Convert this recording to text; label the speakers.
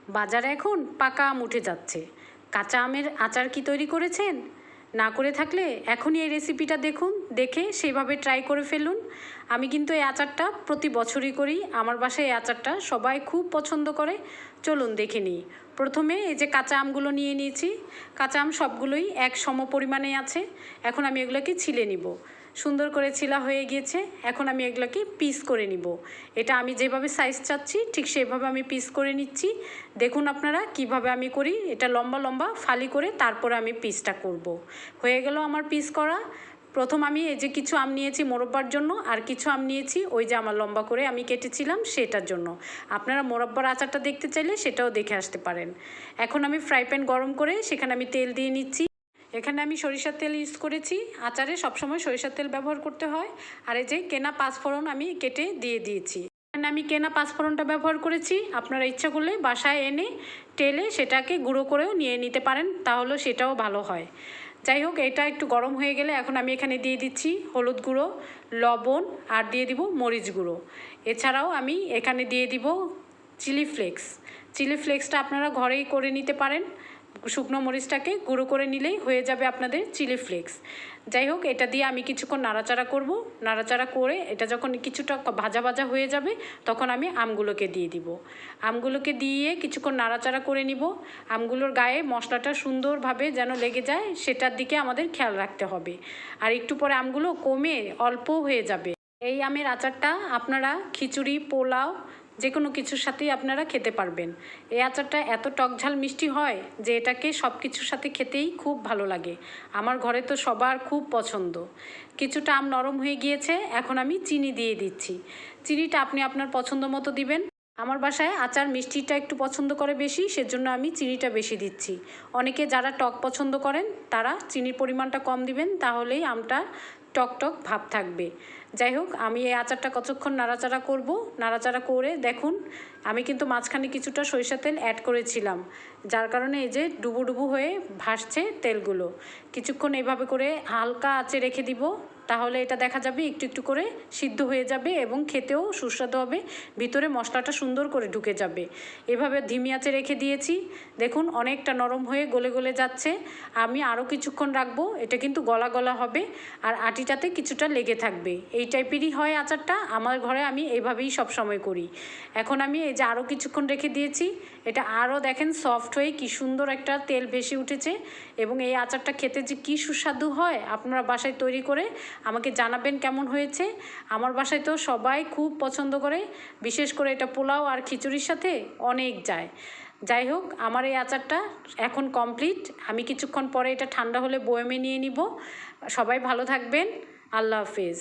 Speaker 1: বাজারে এখন পাকা আম উঠে যাচ্ছে। কাঁচা আমের আচার কি তৈরি করেছেন? না করে থাকলে এখনই এই রেসিপিটা দেখুন, দেখে সেভাবে ট্রাই করে ফেলুন। আমি কিন্তু এই আচারটা প্রতি বছরই করি। আমার বাসায় এই আচারটা সবাই খুব পছন্দ করে। চলুন দেখে নিই। প্রথমে এই যে কাঁচা আমগুলো নিয়ে নিয়েছি। কাঁচা আম সবগুলোই এক সম পরিমাণে আছে। এখন আমি এগুলোকে ছিলে নিব। সুন্দর করে ছিলা হয়ে গিয়েছে। এখন আমি এগুলোকে পিস করে নিব। এটা আমি যেভাবে সাইজ চাচ্ছি ঠিক সেভাবে আমি পিস করে নিচ্ছি। দেখুন আপনারা কিভাবে আমি করি। এটা লম্বা লম্বা ফালি করে তারপরে আমি পিসটা করব। হয়ে গেল আমার পিস করা। প্রথম আমি এই যে কিছু আম নিয়েছি মোরব্বার জন্য, আর কিছু আম নিয়েছি ওই যে আমার লম্বা করে আমি কেটেছিলাম সেটার জন্য। আপনারা মোরব্বার আচারটা দেখতে চাইলে সেটাও দেখে আসতে পারেন। এখন আমি ফ্রাই প্যান গরম করে সেখানে আমি তেল দিয়ে নিচ্ছি। এখানে আমি সরিষার তেল ইউজ করেছি। আচারে সবসময় সরিষার তেল ব্যবহার করতে হয়। আর এই যে কেনা পাঁচফোড়ন আমি কেটে দিয়ে দিয়েছি। এখানে আমি কেনা পাঁচফোড়নটা ব্যবহার করেছি। আপনারা ইচ্ছা করলে বাসায় এনে তেলে সেটাকে গুঁড়ো করেও নিয়ে নিতে পারেন, তাহলে সেটাও ভালো হয়। যাই হোক, এটা একটু গরম হয়ে গেলে এখন আমি এখানে দিয়ে দিচ্ছি হলুদ গুঁড়ো, লবণ, আর দিয়ে দিব মরিচ গুঁড়ো। এছাড়াও আমি এখানে দিয়ে দিব চিলি ফ্লেক্স। চিলি ফ্লেক্সটা আপনারা ঘরেই করে নিতে পারেন। শুকনো মরিচটাকে গুঁড়ো করে নিলেই হয়ে যাবে আপনাদের চিলি ফ্লেক্স। যাই হোক, এটা দিয়ে আমি কিছুক্ষণ নাড়াচাড়া করব। নাড়াচাড়া করে এটা যখন কিছুটা ভাজা ভাজা হয়ে যাবে তখন আমি আমগুলোকে দিয়ে দিব। আমগুলোকে দিয়ে কিছুক্ষণ নাড়াচাড়া করে নিব। আমগুলোর গায়ে মশলাটা সুন্দরভাবে যেন লেগে যায় সেটার দিকে আমাদের খেয়াল রাখতে হবে। আর একটু পরে আমগুলো কমে অল্প হয়ে যাবে। এই আমের আচারটা আপনারা খিচুড়ি, পোলাও যে কোনো কিছুর সাথেই আপনারা খেতে পারবেন। এই আচারটা এত টকঝাল মিষ্টি হয় যে এটাকে সব কিছুর সাথে খেতেই খুব ভালো লাগে। আমার ঘরে তো সবার খুব পছন্দ। কিছুটা আম নরম হয়ে গিয়েছে, এখন আমি চিনি দিয়ে দিচ্ছি। চিনিটা আপনি আপনার পছন্দ মতো দিবেন। আমার বাসায় আচার মিষ্টিটা একটু পছন্দ করে বেশি, সেজন্য আমি চিনিটা বেশি দিচ্ছি। অনেকে যারা টক পছন্দ করেন তারা চিনির পরিমাণটা কম দিবেন, তাহলেই আমটা টক টক ভাব থাকবে। যাই হোক, আমি এই আচারটা কতক্ষণ নাড়াচাড়া করব। নাড়াচাড়া করে দেখুন আমি কিন্তু মাঝখানে কিছুটা সরিষা তেল অ্যাড করেছিলাম, যার কারণে এই যে ডুবো ডুবো হয়ে ভাসছে তেলগুলো। কিছুক্ষণ এভাবে করে হালকা আঁচে রেখে দিব, তাহলে এটা দেখা যাবে একটু একটু করে সিদ্ধ হয়ে যাবে এবং খেতেও সুস্বাদু হবে। ভিতরে মশলাটা সুন্দর করে ঢুকে যাবে। এভাবে ধিমি আঁচে রেখে দিয়েছি। দেখুন অনেকটা নরম হয়ে গলে গলে যাচ্ছে। আমি আরও কিছুক্ষণ রাখবো। এটা কিন্তু গলা গলা হবে আর আটিটাতে কিছুটা লেগে থাকবে। এই টাইপেরই হয় আচারটা। আমার ঘরে আমি এইভাবেই সব সময় করি। এখন আমি এই যে আরও কিছুক্ষণ রেখে দিয়েছি। এটা আরও দেখেন সফট হয়ে কি সুন্দর একটা তেল ভেসে উঠেছে। এবং এই আচারটা খেতে যে কী সুস্বাদু হয়, আপনারা বাসায় তৈরি করে আমাকে জানাবেন কেমন হয়েছে। আমার বাসায় তো সবাই খুব পছন্দ করে, বিশেষ করে এটা পোলাও আর খিচুড়ির সাথে অনেক যায়। যাই হোক, আমার এই আচারটা এখন কমপ্লিট। আমি কিছুক্ষণ পরে এটা ঠান্ডা হলে বয়মে নিয়ে নিব। সবাই ভালো থাকবেন। আল্লাহ হাফেজ।